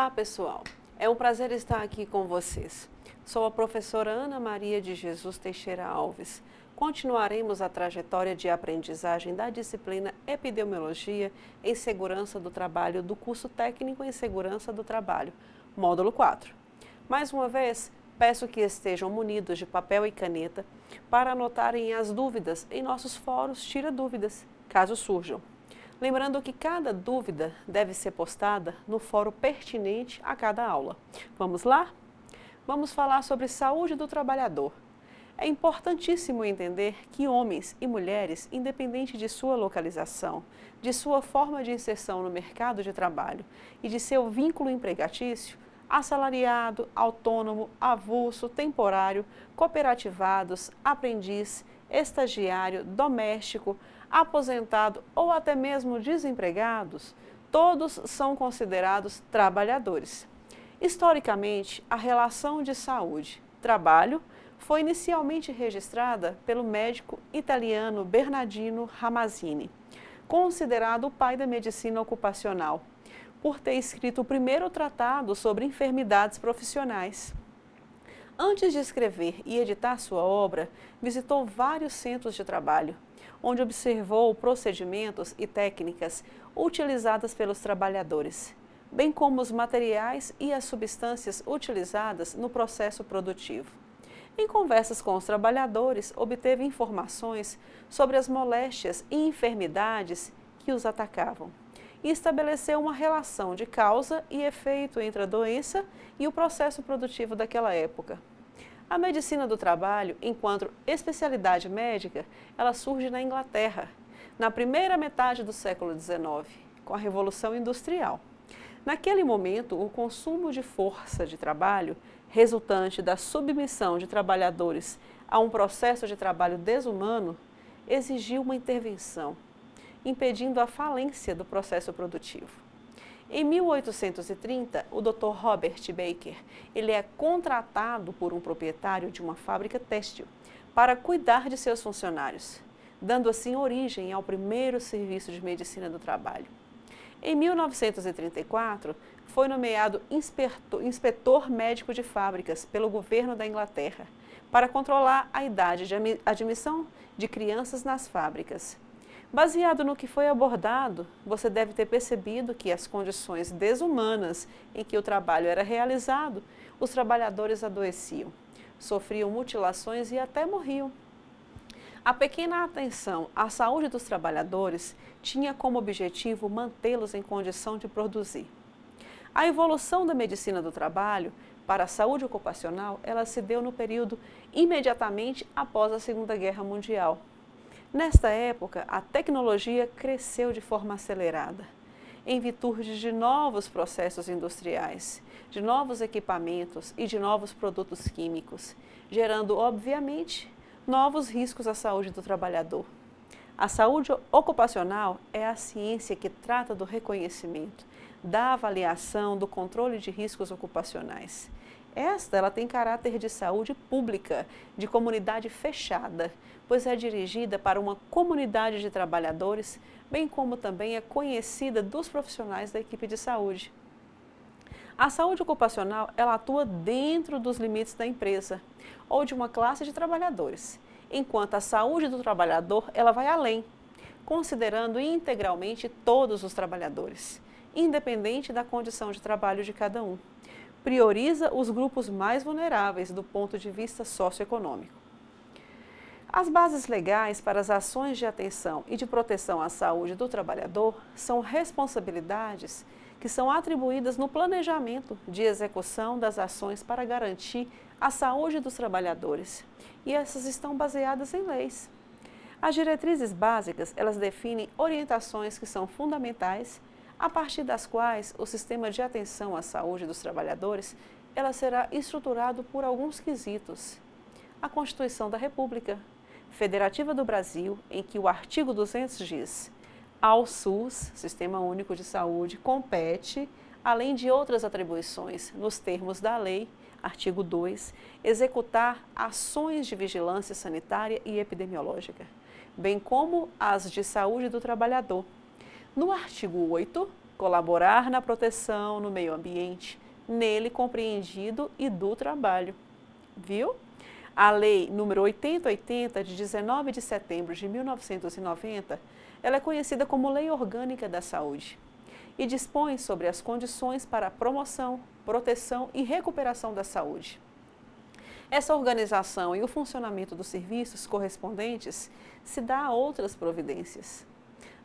Olá, pessoal. É um prazer estar aqui com vocês. Sou a professora Ana Maria de Jesus Teixeira Alves. Continuaremos a trajetória de aprendizagem da disciplina Epidemiologia em Segurança do Trabalho do curso técnico em Segurança do Trabalho, módulo 4. Mais uma vez, peço que estejam munidos de papel e caneta para anotarem as dúvidas em nossos fóruns Tira Dúvidas, caso surjam. Lembrando que cada dúvida deve ser postada no fórum pertinente a cada aula. Vamos lá? Vamos falar sobre saúde do trabalhador. É importantíssimo entender que homens e mulheres, independente de sua localização, de sua forma de inserção no mercado de trabalho e de seu vínculo empregatício, assalariado, autônomo, avulso, temporário, cooperativados, aprendiz, estagiário, doméstico, aposentado ou até mesmo desempregados, todos são considerados trabalhadores. Historicamente, a relação de saúde-trabalho foi inicialmente registrada pelo médico italiano Bernardino Ramazzini, considerado o pai da medicina ocupacional, por ter escrito o primeiro tratado sobre enfermidades profissionais. Antes de escrever e editar sua obra, visitou vários centros de trabalho, onde observou procedimentos e técnicas utilizadas pelos trabalhadores, bem como os materiais e as substâncias utilizadas no processo produtivo. Em conversas com os trabalhadores, obteve informações sobre as moléstias e enfermidades que os atacavam e estabeleceu uma relação de causa e efeito entre a doença e o processo produtivo daquela época. A medicina do trabalho, enquanto especialidade médica, ela surge na Inglaterra, na primeira metade do século XIX, com a Revolução Industrial. Naquele momento, o consumo de força de trabalho, resultante da submissão de trabalhadores a um processo de trabalho desumano, exigiu uma intervenção, impedindo a falência do processo produtivo. Em 1830, o Dr. Robert Baker, ele é contratado por um proprietário de uma fábrica têxtil para cuidar de seus funcionários, dando assim origem ao primeiro serviço de medicina do trabalho. Em 1934, foi nomeado inspetor médico de fábricas pelo governo da Inglaterra para controlar a idade de admissão de crianças nas fábricas. Baseado no que foi abordado, você deve ter percebido que as condições desumanas em que o trabalho era realizado, os trabalhadores adoeciam, sofriam mutilações e até morriam. A pequena atenção à saúde dos trabalhadores tinha como objetivo mantê-los em condição de produzir. A evolução da medicina do trabalho para a saúde ocupacional, ela se deu no período imediatamente após a Segunda Guerra Mundial. Nesta época, a tecnologia cresceu de forma acelerada, em virtude de novos processos industriais, de novos equipamentos e de novos produtos químicos, gerando, obviamente, novos riscos à saúde do trabalhador. A saúde ocupacional é a ciência que trata do reconhecimento, da avaliação, do controle de riscos ocupacionais. Ela tem caráter de saúde pública, de comunidade fechada, pois é dirigida para uma comunidade de trabalhadores, bem como também é conhecida dos profissionais da equipe de saúde. A saúde ocupacional, ela atua dentro dos limites da empresa ou de uma classe de trabalhadores, enquanto a saúde do trabalhador, ela vai além, considerando integralmente todos os trabalhadores, independente da condição de trabalho de cada um. Prioriza os grupos mais vulneráveis do ponto de vista socioeconômico. As bases legais para as ações de atenção e de proteção à saúde do trabalhador são responsabilidades que são atribuídas no planejamento de execução das ações para garantir a saúde dos trabalhadores, e essas estão baseadas em leis. As diretrizes básicas, elas definem orientações que são fundamentais, a partir das quais o sistema de atenção à saúde dos trabalhadores, ela será estruturado por alguns quesitos. A Constituição da República Federativa do Brasil, em que o artigo 200 diz: ao SUS, Sistema Único de Saúde, compete, além de outras atribuições, nos termos da lei, artigo 2, executar ações de vigilância sanitária e epidemiológica, bem como as de saúde do trabalhador. No artigo 8, colaborar na proteção no meio ambiente, nele compreendido e do trabalho. Viu? A Lei nº 8080, de 19 de setembro de 1990, ela é conhecida como Lei Orgânica da Saúde e dispõe sobre as condições para a promoção, proteção e recuperação da saúde. Essa organização e o funcionamento dos serviços correspondentes se dá a outras providências.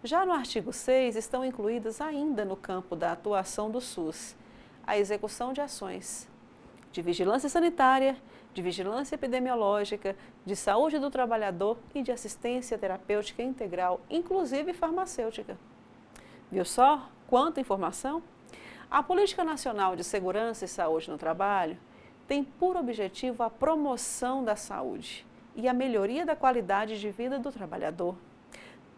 Já no artigo 6 estão incluídas ainda no campo da atuação do SUS a execução de ações de vigilância sanitária, de vigilância epidemiológica, de saúde do trabalhador e de assistência terapêutica integral, inclusive farmacêutica. Viu só quanta informação? A Política Nacional de Segurança e Saúde no Trabalho tem por objetivo a promoção da saúde e a melhoria da qualidade de vida do trabalhador.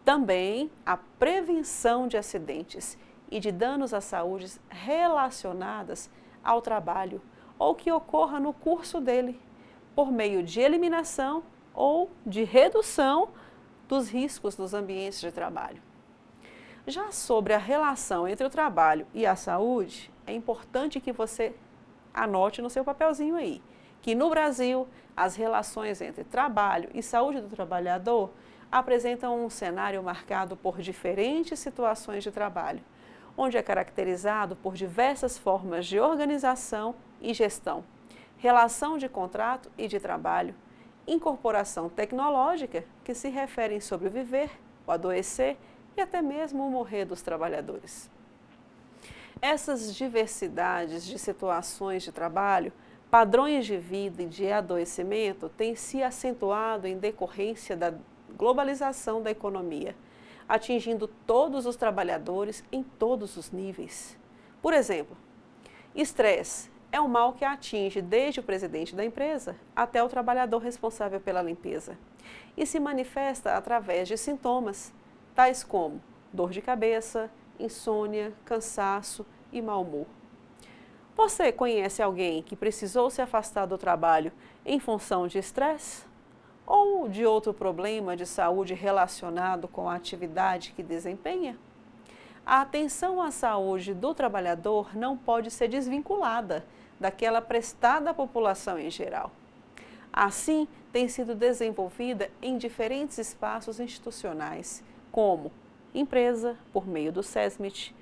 Também a prevenção de acidentes e de danos à saúde relacionadas ao trabalho ou que ocorra no curso dele, por meio de eliminação ou de redução dos riscos nos ambientes de trabalho. Já sobre a relação entre o trabalho e a saúde, é importante que você anote no seu papelzinho aí, que no Brasil as relações entre trabalho e saúde do trabalhador apresentam um cenário marcado por diferentes situações de trabalho, onde é caracterizado por diversas formas de organização e gestão, relação de contrato e de trabalho, incorporação tecnológica, que se referem sobre o viver, o adoecer e até mesmo o morrer dos trabalhadores. Essas diversidades de situações de trabalho, padrões de vida e de adoecimento têm se acentuado em decorrência da globalização da economia, atingindo todos os trabalhadores em todos os níveis. Por exemplo, estresse é um mal que atinge desde o presidente da empresa até o trabalhador responsável pela limpeza e se manifesta através de sintomas, tais como dor de cabeça, insônia, cansaço e mau humor. Você conhece alguém que precisou se afastar do trabalho em função de estresse? Ou de outro problema de saúde relacionado com a atividade que desempenha? A atenção à saúde do trabalhador não pode ser desvinculada daquela prestada à população em geral. Assim, tem sido desenvolvida em diferentes espaços institucionais, como empresa, por meio do SESMIT,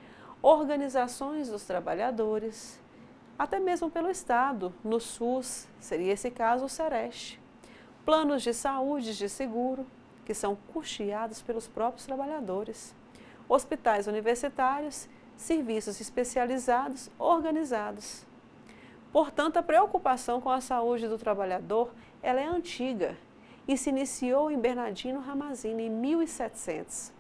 organizações dos trabalhadores, até mesmo pelo Estado, no SUS, seria esse caso o SEREST, planos de saúde de seguro, que são custeados pelos próprios trabalhadores, hospitais universitários, serviços especializados organizados. Portanto, a preocupação com a saúde do trabalhador ela é antiga e se iniciou em Bernardino Ramazzini em 1700.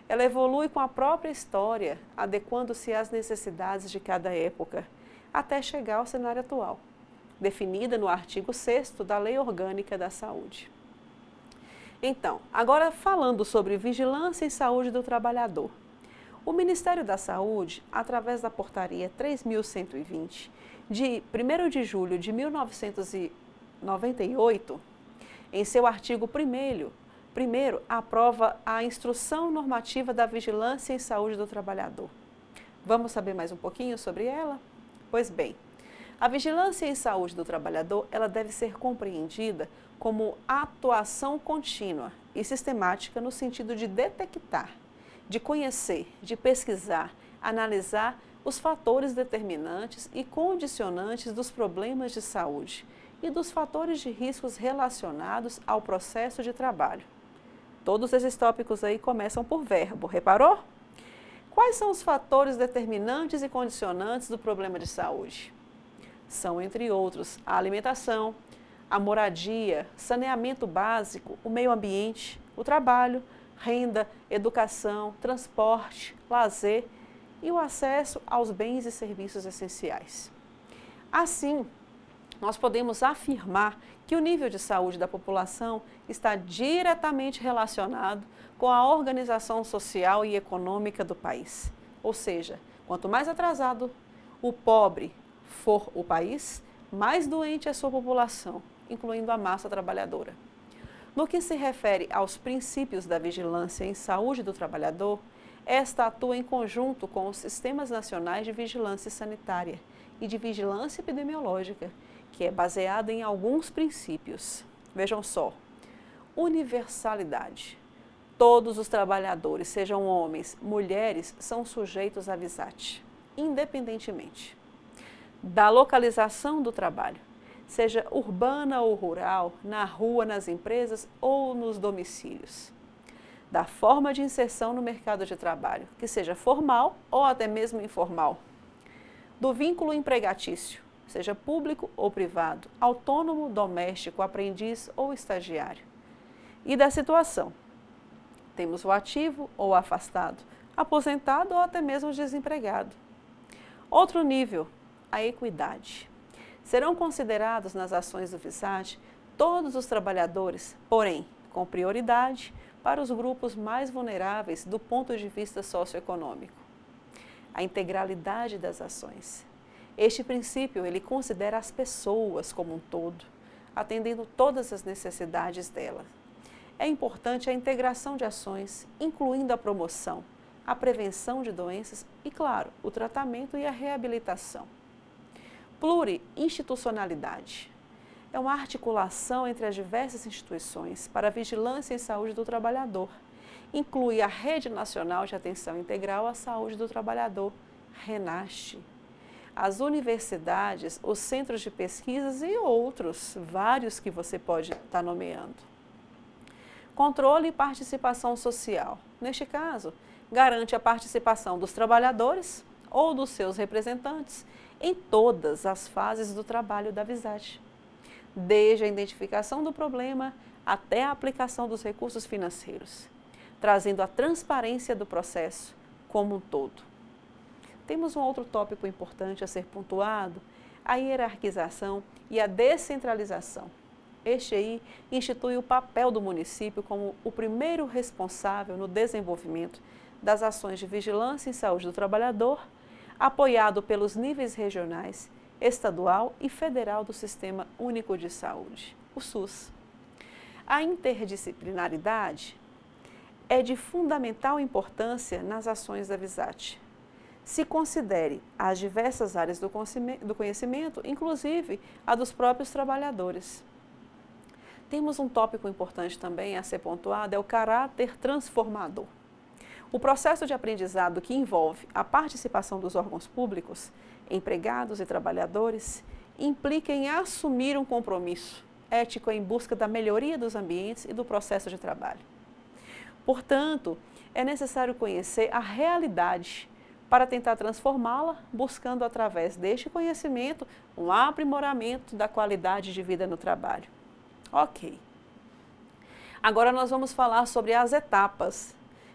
Ela evolui com a própria história, adequando-se às necessidades de cada época, até chegar ao cenário atual, definida no artigo 6º da Lei Orgânica da Saúde. Então, agora falando sobre vigilância em saúde do trabalhador. O Ministério da Saúde, através da Portaria 3.120, de 1º de julho de 1998, em seu artigo 1º, aprova a Instrução Normativa da Vigilância em Saúde do Trabalhador. Vamos saber mais um pouquinho sobre ela? Pois bem, a vigilância em saúde do trabalhador ela deve ser compreendida como atuação contínua e sistemática no sentido de detectar, de conhecer, de pesquisar, analisar os fatores determinantes e condicionantes dos problemas de saúde e dos fatores de riscos relacionados ao processo de trabalho. Todos esses tópicos aí começam por verbo, reparou? Quais são os fatores determinantes e condicionantes do problema de saúde? São, entre outros, a alimentação, a moradia, saneamento básico, o meio ambiente, o trabalho, renda, educação, transporte, lazer e o acesso aos bens e serviços essenciais. Assim, nós podemos afirmar que o nível de saúde da população está diretamente relacionado com a organização social e econômica do país. Ou seja, quanto mais atrasado o pobre for o país, mais doente é a sua população, incluindo a massa trabalhadora. No que se refere aos princípios da vigilância em saúde do trabalhador, Esta atua em conjunto com os sistemas nacionais de vigilância sanitária e de vigilância epidemiológica, que é baseada em alguns princípios. Vejam só: universalidade. Todos os trabalhadores, sejam homens, mulheres, são sujeitos à VISAT, independentemente da localização do trabalho, seja urbana ou rural, na rua, nas empresas ou nos domicílios. Da forma de inserção no mercado de trabalho, que seja formal ou até mesmo informal. Do vínculo empregatício, seja público ou privado, autônomo, doméstico, aprendiz ou estagiário. E da situação. Temos o ativo ou afastado, aposentado ou até mesmo desempregado. Outro nível, a equidade. Serão considerados nas ações do VISAT todos os trabalhadores, porém, com prioridade para os grupos mais vulneráveis do ponto de vista socioeconômico. A integralidade das ações. Este princípio, ele considera as pessoas como um todo, atendendo todas as necessidades delas. É importante a integração de ações, incluindo a promoção, a prevenção de doenças e, claro, o tratamento e a reabilitação. Pluriinstitucionalidade. É uma articulação entre as diversas instituições para a vigilância e saúde do trabalhador. Inclui a Rede Nacional de Atenção Integral à Saúde do Trabalhador, RENAST, as universidades, os centros de pesquisas e outros, vários que você pode estar nomeando. Controle e participação social. Neste caso, garante a participação dos trabalhadores ou dos seus representantes em todas as fases do trabalho da VISAT, desde a identificação do problema até a aplicação dos recursos financeiros, trazendo a transparência do processo como um todo. Temos um outro tópico importante a ser pontuado, a hierarquização e a descentralização. Este aí institui o papel do município como o primeiro responsável no desenvolvimento das ações de vigilância em saúde do trabalhador, apoiado pelos níveis regionais, estadual e federal do Sistema Único de Saúde, o SUS. A interdisciplinaridade é de fundamental importância nas ações da VISAT. Se considere as diversas áreas do conhecimento, inclusive a dos próprios trabalhadores. Temos um tópico importante também a ser pontuado, é o caráter transformador. O processo de aprendizado que envolve a participação dos órgãos públicos, empregados e trabalhadores, implica em assumir um compromisso ético em busca da melhoria dos ambientes e do processo de trabalho. Portanto, é necessário conhecer a realidade para tentar transformá-la, buscando através deste conhecimento um aprimoramento da qualidade de vida no trabalho. Ok. Agora nós vamos falar sobre as etapas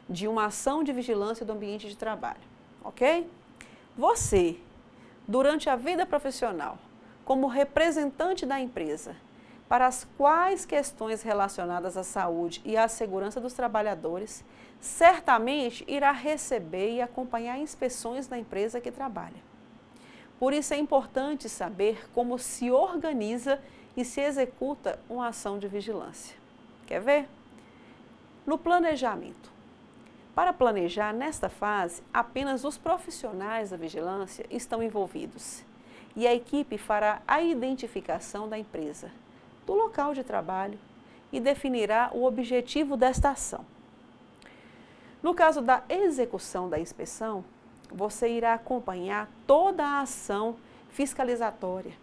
de uma ação de vigilância do ambiente de trabalho, ok? Você, durante a vida profissional, como representante da empresa, para as quais questões relacionadas à saúde e à segurança dos trabalhadores, certamente irá receber e acompanhar inspeções na empresa que trabalha. Por isso é importante saber como se organiza e se executa uma ação de vigilância. Quer ver? No planejamento. Para planejar nesta fase, apenas os profissionais da vigilância estão envolvidos e a equipe fará a identificação da empresa, do local de trabalho e definirá o objetivo desta ação. No caso da execução da inspeção, você irá acompanhar toda a ação fiscalizatória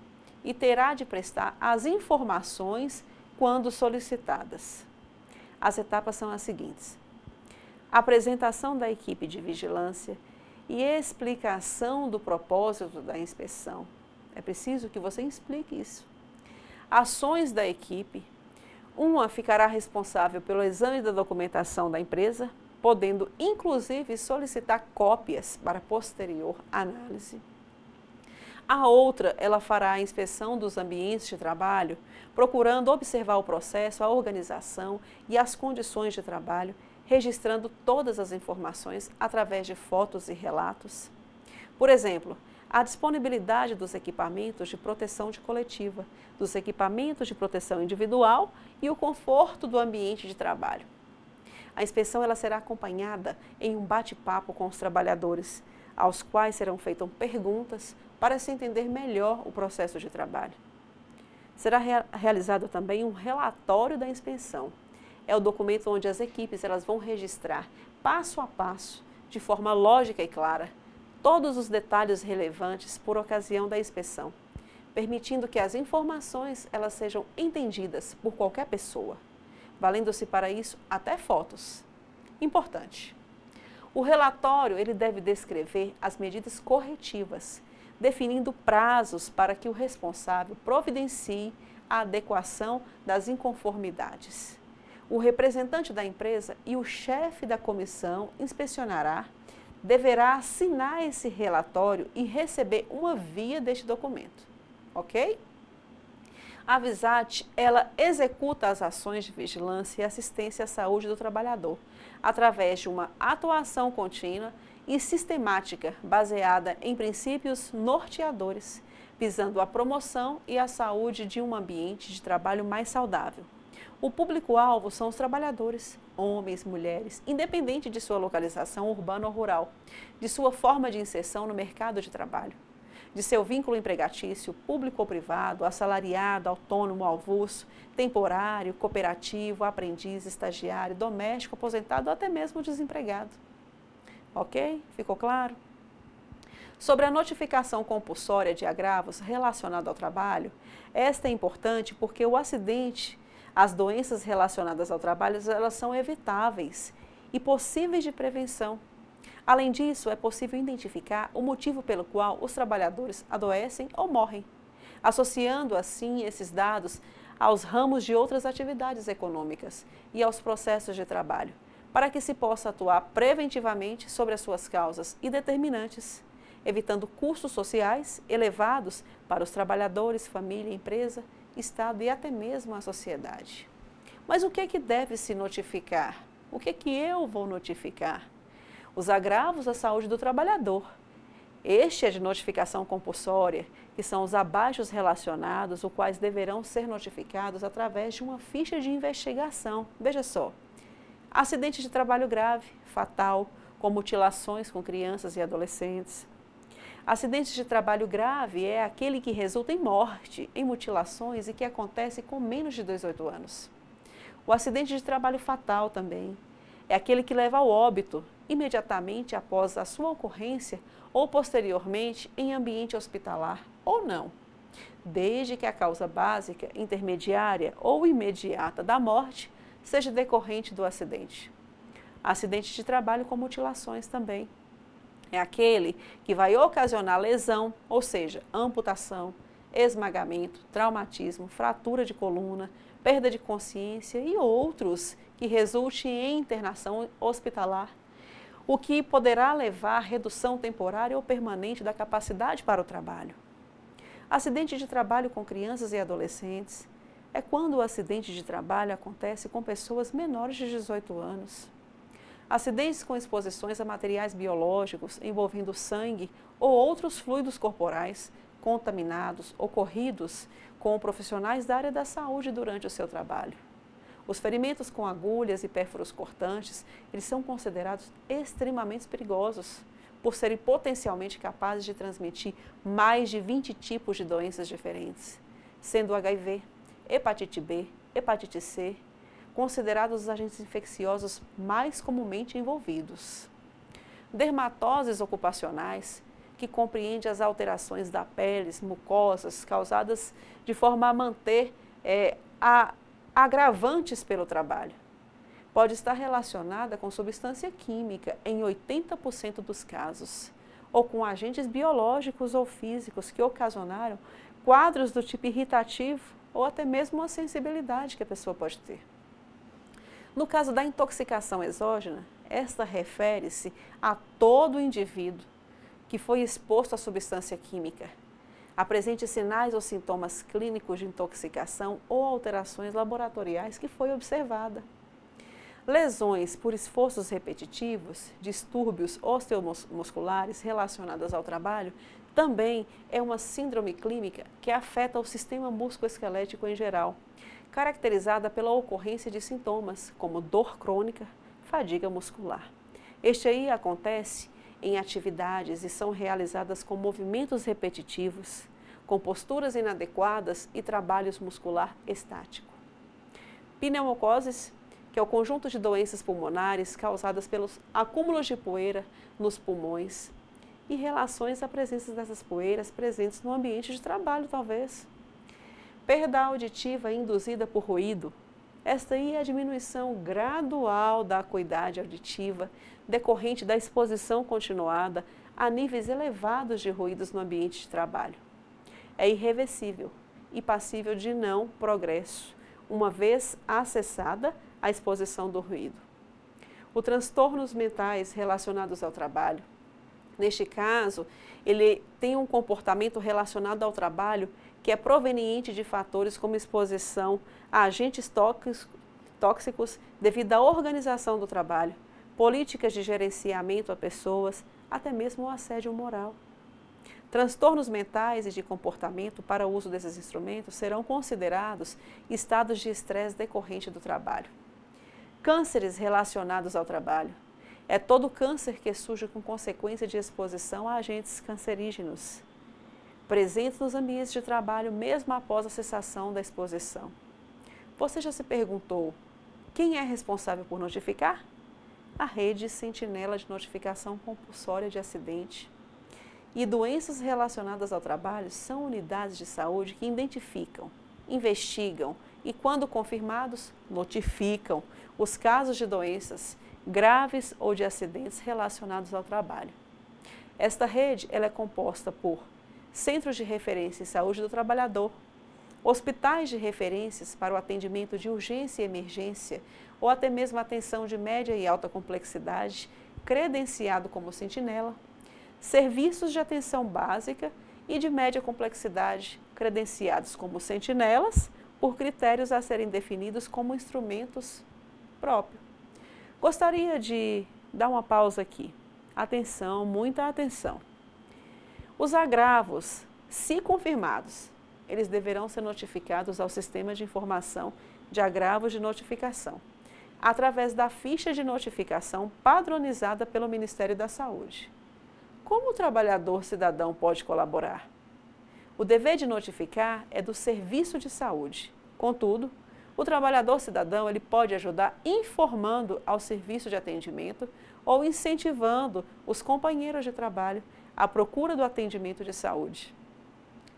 e terá de prestar as informações quando solicitadas. As etapas são as seguintes: apresentação da equipe de vigilância e explicação do propósito da inspeção. É preciso que você explique isso. Ações da equipe. Uma ficará responsável pelo exame da documentação da empresa, podendo inclusive solicitar cópias para posterior análise. A outra, ela fará a inspeção dos ambientes de trabalho, procurando observar o processo, a organização e as condições de trabalho, registrando todas as informações através de fotos e relatos. Por exemplo, a disponibilidade dos equipamentos de proteção coletiva, dos equipamentos de proteção individual e o conforto do ambiente de trabalho. A inspeção ela será acompanhada em um bate-papo com os trabalhadores, aos quais serão feitas perguntas para se entender melhor o processo de trabalho. Será realizado também um relatório da inspeção. É o documento onde as equipes elas vão registrar passo a passo, de forma lógica e clara, todos os detalhes relevantes por ocasião da inspeção, permitindo que as informações elas sejam entendidas por qualquer pessoa, valendo-se para isso até fotos. Importante. O relatório ele deve descrever as medidas corretivas, definindo prazos para que o responsável providencie a adequação das inconformidades. O representante da empresa e o chefe da comissão inspecionará deverá assinar esse relatório e receber uma via deste documento, ok? A Visat, ela executa as ações de vigilância e assistência à saúde do trabalhador, através de uma atuação contínua e sistemática, baseada em princípios norteadores, visando a promoção e a saúde de um ambiente de trabalho mais saudável. O público-alvo são os trabalhadores, homens, mulheres, independente de sua localização urbana ou rural, de sua forma de inserção no mercado de trabalho, de seu vínculo empregatício, público ou privado, assalariado, autônomo, avulso, temporário, cooperativo, aprendiz, estagiário, doméstico, aposentado ou até mesmo desempregado. Ok? Ficou claro? Sobre a notificação compulsória de agravos relacionados ao trabalho, esta é importante porque o acidente, as doenças relacionadas ao trabalho, elas são evitáveis e possíveis de prevenção. Além disso, é possível identificar o motivo pelo qual os trabalhadores adoecem ou morrem, associando assim esses dados aos ramos de outras atividades econômicas e aos processos de trabalho, para que se possa atuar preventivamente sobre as suas causas e determinantes, evitando custos sociais elevados para os trabalhadores, família, empresa, Estado e até mesmo a sociedade. Mas o que é que deve se notificar? O que é que eu vou notificar? Os agravos à saúde do trabalhador. Este é de notificação compulsória, que são os abaixos relacionados, os quais deverão ser notificados através de uma ficha de investigação. Veja só, acidente de trabalho grave, fatal, com mutilações com crianças e adolescentes. Acidente de trabalho grave é aquele que resulta em morte, em mutilações e que acontece com menos de 18 anos. O acidente de trabalho fatal também é aquele que leva ao óbito imediatamente após a sua ocorrência ou posteriormente em ambiente hospitalar ou não, desde que a causa básica, intermediária ou imediata da morte seja decorrente do acidente. Acidente de trabalho com mutilações também. É aquele que vai ocasionar lesão, ou seja, amputação, esmagamento, traumatismo, fratura de coluna, perda de consciência e outros que resulte em internação hospitalar, o que poderá levar à redução temporária ou permanente da capacidade para o trabalho. Acidente de trabalho com crianças e adolescentes é quando o acidente de trabalho acontece com pessoas menores de 18 anos. Acidentes com exposições a materiais biológicos envolvendo sangue ou outros fluidos corporais contaminados ocorridos com profissionais da área da saúde durante o seu trabalho. Os ferimentos com agulhas e pérfuros cortantes, eles são considerados extremamente perigosos, por serem potencialmente capazes de transmitir mais de 20 tipos de doenças diferentes, sendo HIV, hepatite B, hepatite C, considerados os agentes infecciosos mais comumente envolvidos. Dermatoses ocupacionais, que compreende as alterações da pele, mucosas, causadas de forma a manter agravantes pelo trabalho. Pode estar relacionada com substância química em 80% dos casos, ou com agentes biológicos ou físicos que ocasionaram quadros do tipo irritativo ou até mesmo uma sensibilidade que a pessoa pode ter. No caso da intoxicação exógena, esta refere-se a todo indivíduo que foi exposto à substância química, apresente sinais ou sintomas clínicos de intoxicação ou alterações laboratoriais que foi observada. Lesões por esforços repetitivos, distúrbios osteomusculares relacionados ao trabalho, também é uma síndrome clínica que afeta o sistema musculoesquelético em geral, caracterizada pela ocorrência de sintomas como dor crônica, fadiga muscular. Este aí acontece em atividades e são realizadas com movimentos repetitivos, com posturas inadequadas e trabalhos muscular estático. Pneumocoses, que é o conjunto de doenças pulmonares causadas pelos acúmulos de poeira nos pulmões e relações à presença dessas poeiras presentes no ambiente de trabalho, talvez. Perda auditiva induzida por ruído. Esta aí é a diminuição gradual da acuidade auditiva decorrente da exposição continuada a níveis elevados de ruídos no ambiente de trabalho. É irreversível e passível de não progresso, uma vez acessada a exposição do ruído. Os transtornos mentais relacionados ao trabalho. Neste caso, ele tem um comportamento relacionado ao trabalho que é proveniente de fatores como exposição a agentes tóxicos devido à organização do trabalho, políticas de gerenciamento a pessoas, até mesmo o assédio moral. Transtornos mentais e de comportamento para o uso desses instrumentos serão considerados estados de estresse decorrente do trabalho. Cânceres relacionados ao trabalho. É todo câncer que surge com consequência de exposição a agentes cancerígenos, presentes nos ambientes de trabalho mesmo após a cessação da exposição. Você já se perguntou, quem é responsável por notificar? A rede Sentinela de Notificação Compulsória de Acidente. E doenças relacionadas ao trabalho são unidades de saúde que identificam, investigam e, quando confirmados, notificam os casos de doenças graves ou de acidentes relacionados ao trabalho. Esta rede ela é composta por centros de referência em saúde do trabalhador, hospitais de referências para o atendimento de urgência e emergência ou até mesmo atenção de média e alta complexidade, credenciado como sentinela, serviços de atenção básica e de média complexidade, credenciados como sentinelas, por critérios a serem definidos como instrumentos próprios. Gostaria de dar uma pausa aqui. Atenção, muita atenção. Os agravos, se confirmados, eles deverão ser notificados ao Sistema de Informação de Agravos de Notificação, através da ficha de notificação padronizada pelo Ministério da Saúde. Como o trabalhador cidadão pode colaborar? O dever de notificar é do serviço de saúde. Contudo, o trabalhador cidadão ele pode ajudar informando ao serviço de atendimento ou incentivando os companheiros de trabalho à procura do atendimento de saúde,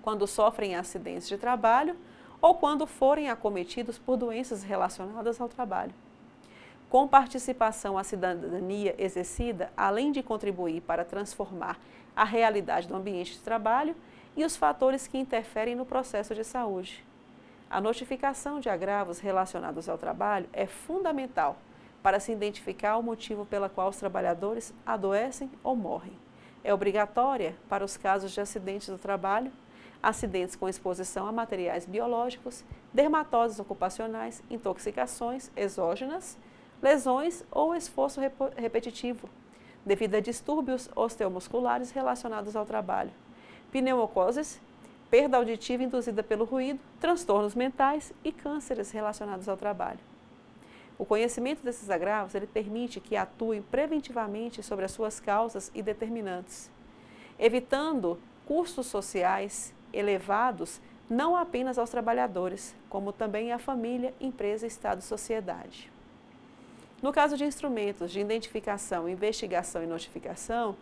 quando sofrem acidentes de trabalho ou quando forem acometidos por doenças relacionadas ao trabalho. Com participação, a cidadania exercida, além de contribuir para transformar a realidade do ambiente de trabalho e os fatores que interferem no processo de saúde. A notificação de agravos relacionados ao trabalho é fundamental para se identificar o motivo pelo qual os trabalhadores adoecem ou morrem. É obrigatória para os casos de acidentes do trabalho, acidentes com exposição a materiais biológicos, dermatoses ocupacionais, intoxicações exógenas, lesões ou esforço repetitivo, devido a distúrbios osteomusculares relacionados ao trabalho, pneumocoses, perda auditiva induzida pelo ruído, transtornos mentais e cânceres relacionados ao trabalho. O conhecimento desses agravos ele permite que atuem preventivamente sobre as suas causas e determinantes, evitando custos sociais elevados não apenas aos trabalhadores, como também à família, empresa, Estado e sociedade. No caso de instrumentos de identificação, investigação e notificação,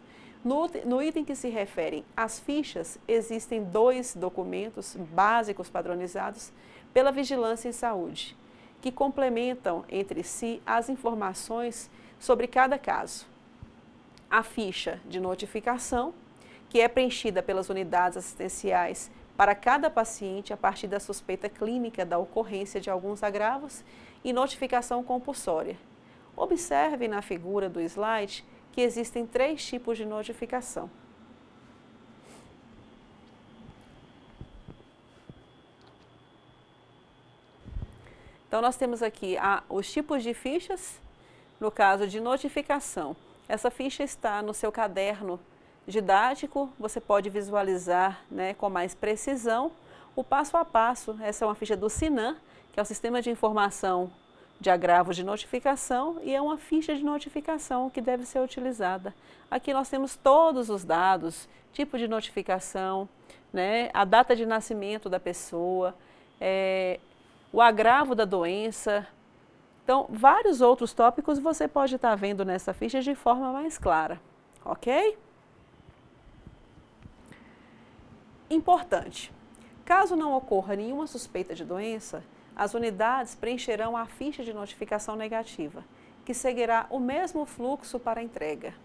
no item que se referem às fichas, existem 2 documentos básicos padronizados pela Vigilância em Saúde, que complementam entre si as informações sobre cada caso. A ficha de notificação, que é preenchida pelas unidades assistenciais para cada paciente a partir da suspeita clínica da ocorrência de alguns agravos, e notificação compulsória. Observe na figura do slide que existem 3 tipos de notificação. Então, nós temos aqui os tipos de fichas, no caso de notificação. Essa ficha está no seu caderno didático, você pode visualizar com mais precisão o passo a passo. Essa é uma ficha do SINAM, que é o Sistema de Informação de agravos de notificação e é uma ficha de notificação que deve ser utilizada. Aqui nós temos todos os dados, tipo de notificação, né, a data de nascimento da pessoa, o agravo da doença. Então, vários outros tópicos você pode estar vendo nessa ficha de forma mais clara, ok? Importante, caso não ocorra nenhuma suspeita de doença, as unidades preencherão a ficha de notificação negativa, que seguirá o mesmo fluxo para a entrega.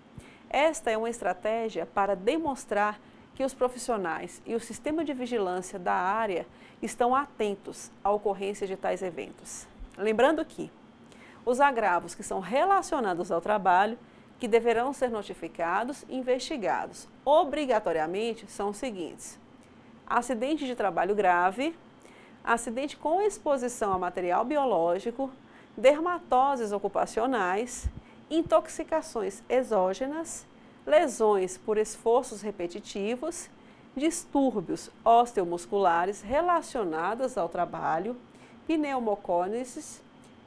Esta é uma estratégia para demonstrar que os profissionais e o sistema de vigilância da área estão atentos à ocorrência de tais eventos. Lembrando que os agravos que são relacionados ao trabalho, que deverão ser notificados e investigados obrigatoriamente, são os seguintes: acidente de trabalho grave, acidente com exposição a material biológico, dermatoses ocupacionais, intoxicações exógenas, lesões por esforços repetitivos, distúrbios osteomusculares relacionados ao trabalho, pneumocônices,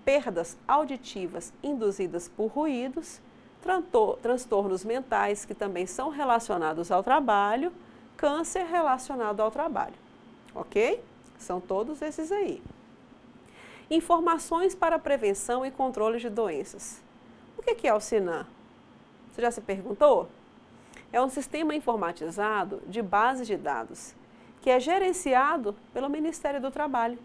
perdas auditivas induzidas por ruídos, transtornos mentais que também são relacionados ao trabalho, câncer relacionado ao trabalho, ok? São todos esses aí. Informações para prevenção e controle de doenças. O que é o SINAM? Você já se perguntou? É um sistema informatizado de bases de dados, que é gerenciado pelo Ministério do Trabalho.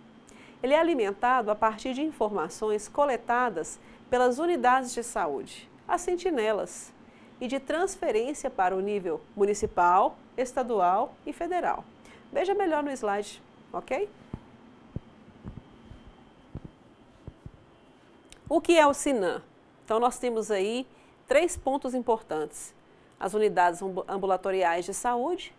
Ele é alimentado a partir de informações coletadas pelas unidades de saúde, as sentinelas, e de transferência para o nível municipal, estadual e federal. Veja melhor no slide, ok? O que é o SINAM? Então, nós temos aí 3 pontos importantes: as unidades ambulatoriais de saúde,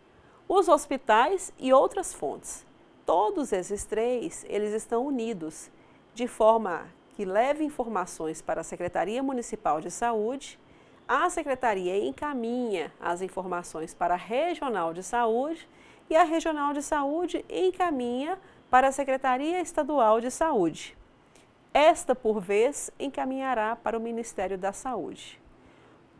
os hospitais e outras fontes. Todos esses 3, eles estão unidos, de forma que leve informações para a Secretaria Municipal de Saúde, a Secretaria encaminha as informações para a Regional de Saúde e a Regional de Saúde encaminha para a Secretaria Estadual de Saúde. Esta, por vez, encaminhará para o Ministério da Saúde.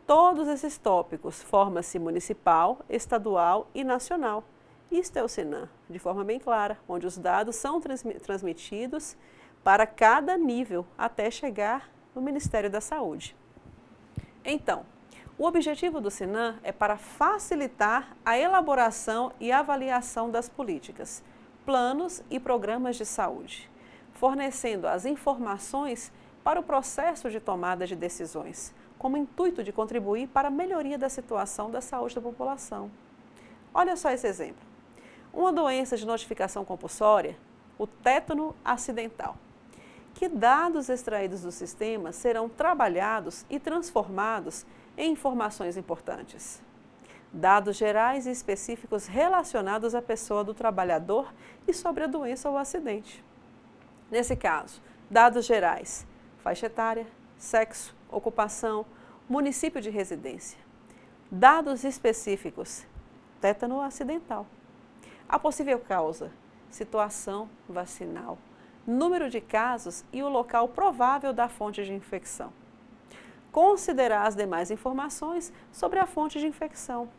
Todos esses tópicos formam-se municipal, estadual e nacional. Isto é o SINAM, de forma bem clara, onde os dados são transmitidos para cada nível até chegar no Ministério da Saúde. Então, o objetivo do SINAM é para facilitar a elaboração e avaliação das políticas, planos e programas de saúde, fornecendo as informações para o processo de tomada de decisões, como intuito de contribuir para a melhoria da situação da saúde da população. Olha só esse exemplo. Uma doença de notificação compulsória, o tétano acidental. Que dados extraídos do sistema serão trabalhados e transformados em informações importantes? Dados gerais e específicos relacionados à pessoa do trabalhador e sobre a doença ou acidente. Nesse caso, dados gerais: faixa etária, sexo, ocupação, município de residência. Dados específicos: tétano acidental. A possível causa: situação vacinal, número de casos e o local provável da fonte de infecção. Considerar as demais informações sobre a fonte de infecção,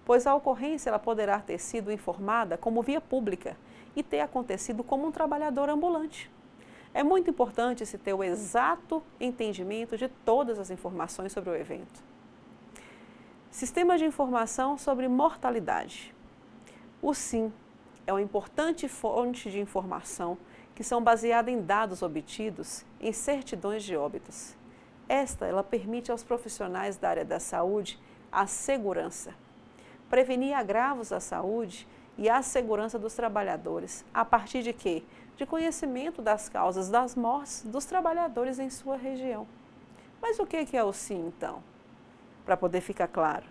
pois a ocorrência ela poderá ter sido informada como via pública e ter acontecido como um trabalhador ambulante. É muito importante se ter o exato entendimento de todas as informações sobre o evento. Sistema de informação sobre mortalidade. O SIM é uma importante fonte de informação que são baseadas em dados obtidos em certidões de óbitos. Ela permite aos profissionais da área da saúde a segurança, prevenir agravos à saúde e à segurança dos trabalhadores, a partir de quê? De conhecimento das causas das mortes dos trabalhadores em sua região. Mas o que é o SIM, então? Para poder ficar claro,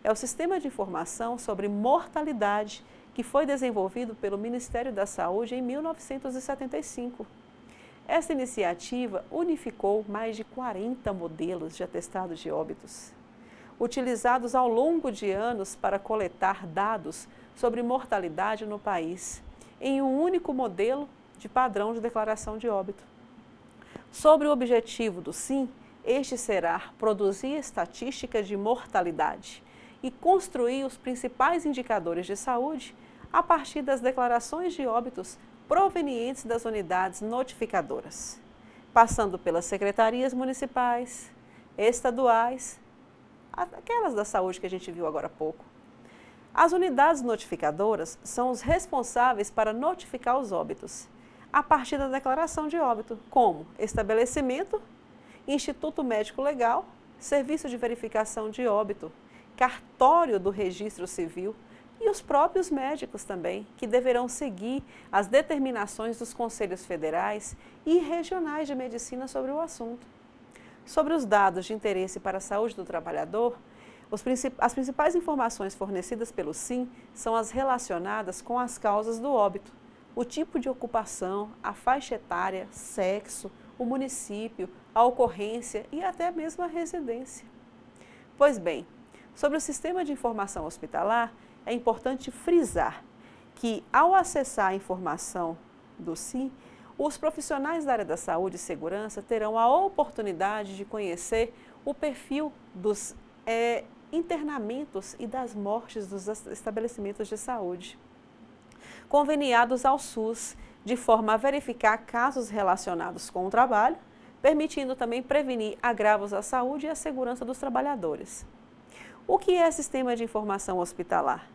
é o Sistema de Informação sobre Mortalidade que foi desenvolvido pelo Ministério da Saúde em 1975. Esta iniciativa unificou mais de 40 modelos de atestado de óbitos, utilizados ao longo de anos para coletar dados sobre mortalidade no país, em um único modelo de padrão de declaração de óbito. Sobre o objetivo do SIM, este será produzir estatística de mortalidade e construir os principais indicadores de saúde a partir das declarações de óbitos provenientes das unidades notificadoras, passando pelas secretarias municipais, estaduais, aquelas da saúde que a gente viu agora há pouco. As unidades notificadoras são os responsáveis para notificar os óbitos, a partir da declaração de óbito, como estabelecimento, Instituto Médico Legal, Serviço de Verificação de Óbito, Cartório do Registro Civil e os próprios médicos também, que deverão seguir as determinações dos conselhos federais e regionais de medicina sobre o assunto. Sobre os dados de interesse para a saúde do trabalhador, as principais informações fornecidas pelo SIM são as relacionadas com as causas do óbito, o tipo de ocupação, a faixa etária, sexo, o município, a ocorrência e até mesmo a residência. Pois bem, sobre o sistema de informação hospitalar, é importante frisar que, ao acessar a informação do SIM, os profissionais da área da saúde e segurança terão a oportunidade de conhecer o perfil dos internamentos e das mortes dos estabelecimentos de saúde, conveniados ao SUS, de forma a verificar casos relacionados com o trabalho, permitindo também prevenir agravos à saúde e à segurança dos trabalhadores. O que é Sistema de Informação Hospitalar?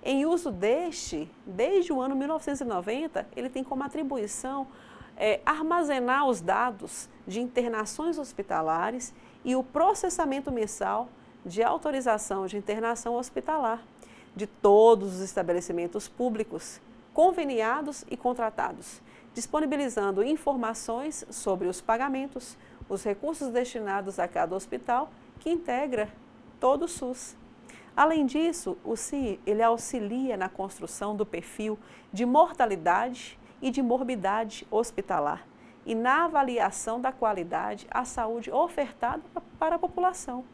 Em uso desde o ano 1990, ele tem como atribuição armazenar os dados de internações hospitalares e o processamento mensal de autorização de internação hospitalar de todos os estabelecimentos públicos, conveniados e contratados, disponibilizando informações sobre os pagamentos, os recursos destinados a cada hospital que integra todo o SUS. Além disso, o SIM ele auxilia na construção do perfil de mortalidade e de morbidade hospitalar e na avaliação da qualidade à saúde ofertada para a população.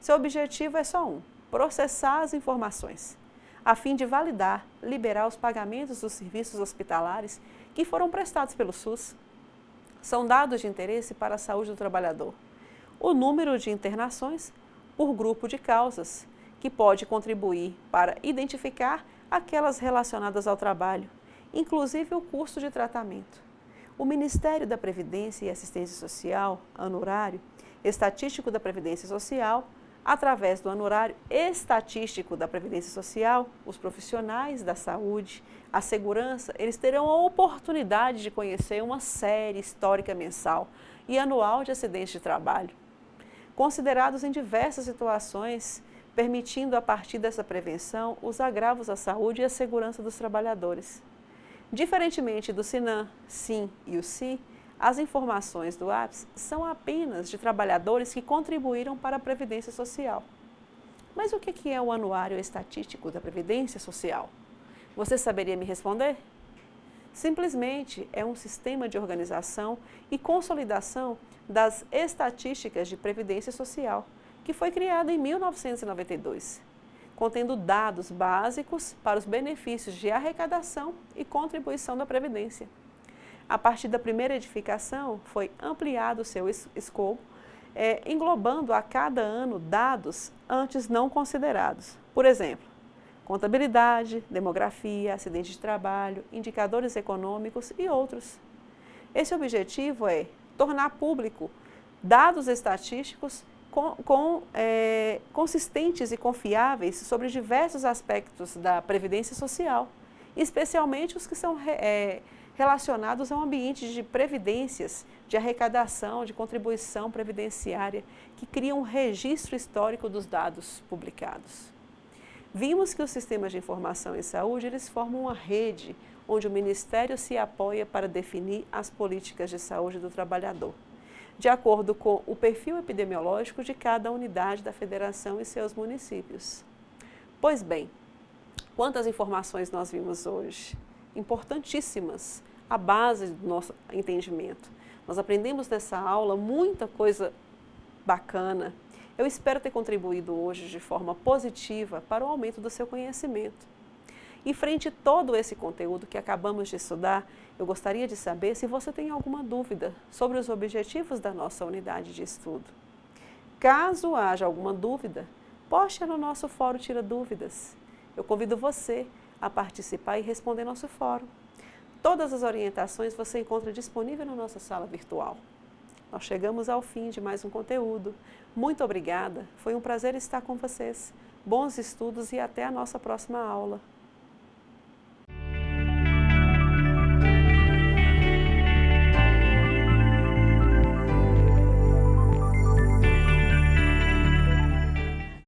Seu objetivo é só um: processar as informações, a fim de validar, liberar os pagamentos dos serviços hospitalares que foram prestados pelo SUS. São dados de interesse para a saúde do trabalhador: o número de internações por grupo de causas, que pode contribuir para identificar aquelas relacionadas ao trabalho, inclusive o custo de tratamento. O Ministério da Previdência e Assistência Social, anuário estatístico da Previdência Social, através do anuário estatístico da Previdência Social, os profissionais da saúde, a segurança, eles terão a oportunidade de conhecer uma série histórica mensal e anual de acidentes de trabalho, considerados em diversas situações, permitindo a partir dessa prevenção os agravos à saúde e à segurança dos trabalhadores. Diferentemente do SINAM, SIM e o SI, as informações do APS são apenas de trabalhadores que contribuíram para a Previdência Social. Mas o que é o Anuário Estatístico da Previdência Social? Você saberia me responder? Simplesmente é um sistema de organização e consolidação das estatísticas de Previdência Social, que foi criado em 1992, contendo dados básicos para os benefícios de arrecadação e contribuição da Previdência. A partir da primeira edificação, foi ampliado o seu escopo, englobando a cada ano dados antes não considerados. Por exemplo, contabilidade, demografia, acidente de trabalho, indicadores econômicos e outros. Esse objetivo é tornar público dados estatísticos consistentes e confiáveis sobre diversos aspectos da Previdência Social, especialmente os que são relacionados ao ambiente de previdências, de arrecadação, de contribuição previdenciária, que criam um registro histórico dos dados publicados. Vimos que os sistemas de informação em saúde, eles formam uma rede onde o Ministério se apoia para definir as políticas de saúde do trabalhador, de acordo com o perfil epidemiológico de cada unidade da federação e seus municípios. Pois bem, quantas informações nós vimos hoje? Importantíssimas, a base do nosso entendimento. Nós aprendemos nessa aula muita coisa bacana. Eu espero ter contribuído hoje de forma positiva para o aumento do seu conhecimento. E frente a todo esse conteúdo que acabamos de estudar, eu gostaria de saber se você tem alguma dúvida sobre os objetivos da nossa unidade de estudo. Caso haja alguma dúvida, poste no nosso Fórum Tira Dúvidas. Eu convido você a participar e responder nosso fórum. Todas as orientações você encontra disponível na nossa sala virtual. Nós chegamos ao fim de mais um conteúdo. Muito obrigada, foi um prazer estar com vocês. Bons estudos e até a nossa próxima aula.